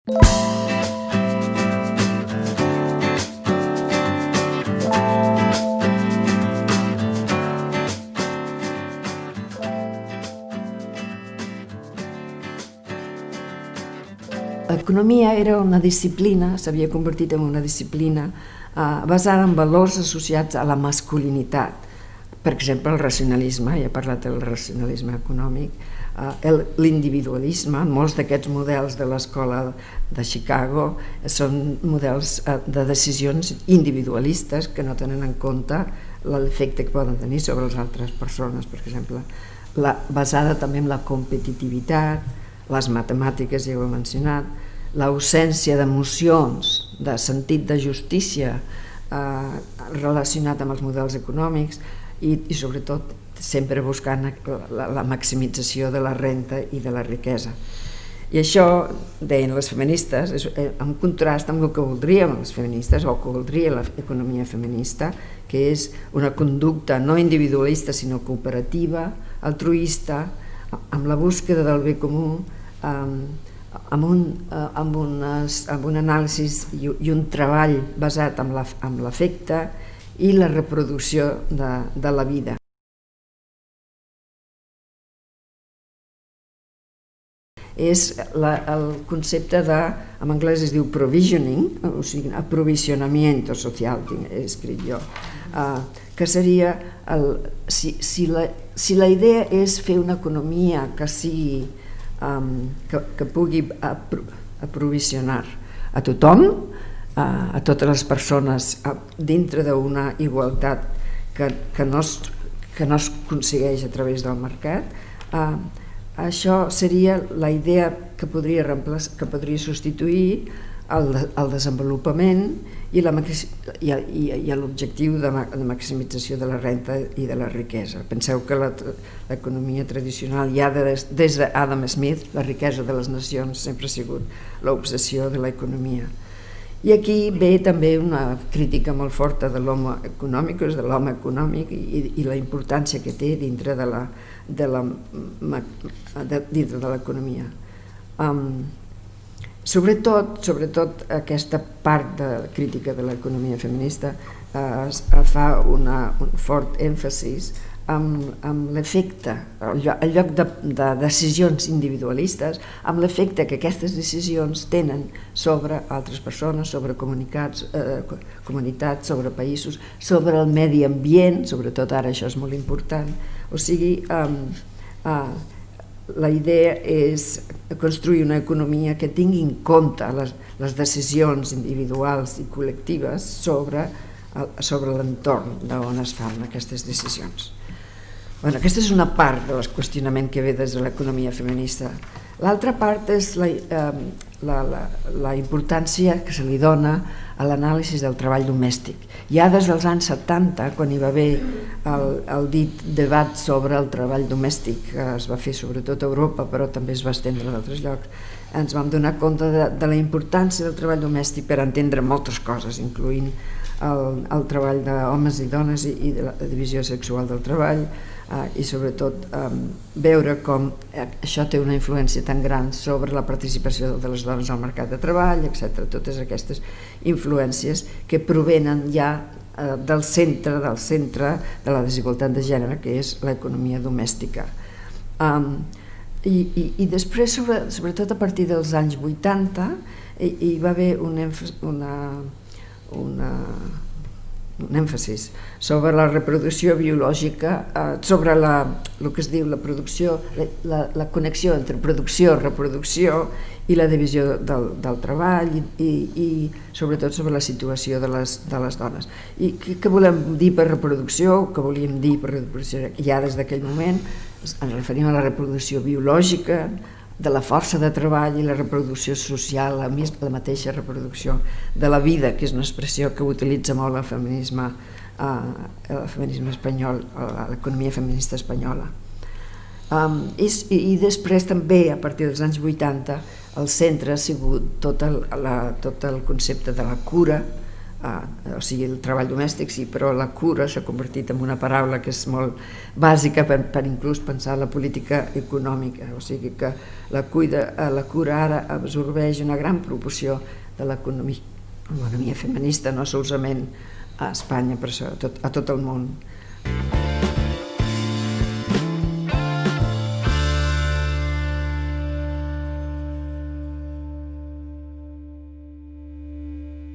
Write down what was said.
L'economia era una disciplina, s'havia convertit en una disciplina basada en valors associats a la masculinitat. Per exemple, el racionalisme, ja he parlat del racionalisme econòmic, l'individualisme, molts d'aquests models de l'escola de Chicago són models de decisions individualistes que no tenen en compte l'efecte que poden tenir sobre les altres persones, per exemple, basada també en la competitivitat, les matemàtiques, ja ho he mencionat, l'ausència d'emocions, de sentit de justícia relacionat amb els models econòmics i sobretot sempre buscant la maximització de la renda i de la riquesa. I això, deien les feministes, és en contrast amb el que voldríem les feministes o que voldria l'economia feminista, que és una conducta no individualista sinó cooperativa, altruista, amb la búsqueda del bé comú, amb un anàlisi i un treball basat en l'afecte i la reproducció de la vida. És el concepte de, en anglès es diu provisioning, o sigui, aprovisionamiento social, he escrit jo, que seria, si la idea és fer una economia que sigui, que pugui aprovisionar a tothom, a totes les persones dintre d'una igualtat que no es aconsegueix a través del mercat, això seria la idea que podria substituir el desenvolupament i l'objectiu de maximització de la renda i de la riquesa. Penseu que l'economia tradicional, ja des d'Adam Smith, la riquesa de les nacions sempre ha sigut l'obsessió de l'economia. I aquí ve també una crítica molt forta de l'home econòmic i la importància que té dintre de l'economia. Sobretot aquesta part de crítica de l'economia feminista fa un fort èmfasis amb l'efecte, en lloc de decisions individualistes, amb l'efecte que aquestes decisions tenen sobre altres persones, sobre comunitats, sobre països, sobre el medi ambient, sobretot ara això és molt important. O sigui, la idea és construir una economia que tingui en compte les decisions individuals i col·lectives sobre l'entorn d'on es fan aquestes decisions. Aquesta és una part del qüestionament que ve des de l'economia feminista. L'altra part és la importància que se li dona a l'anàlisi del treball domèstic. Ja des dels anys 70, quan hi va haver el dit debat sobre el treball domèstic, que es va fer sobretot a Europa, però també es va estendre a altres llocs, ens vam donar compte de la importància del treball domèstic per entendre moltes coses, incloent el treball d'homes i dones i de la divisió sexual del treball, i sobretot veure com això té una influència tan gran sobre la participació de les dones al mercat de treball, etc. Totes aquestes influències que provenen ja del centre de la desigualtat de gènere, que és l'economia domèstica. I després, sobretot a partir dels anys 80, hi va haver un èmfasis sobre la reproducció biològica, sobre el que es diu la producció, la connexió entre producció, reproducció i la divisió del treball i sobretot sobre la situació de les dones. I què volem dir per reproducció? Què volíem dir per reproducció? Ja des d'aquell moment ens referim a la reproducció biològica, de la força de treball i la reproducció social, la mateixa reproducció de la vida, que és una expressió que utilitza molt el feminisme espanyol, l'economia feminista espanyola. I després també, a partir dels anys 80, el centre ha sigut tot el concepte de la cura o sigui, el treball domèstic sí, però la cura s'ha convertit en una paraula que és molt bàsica per inclús pensar la política econòmica, o sigui que la cura ara absorbeix una gran proporció de l'economia feminista, no solament a Espanya, però a tot el món.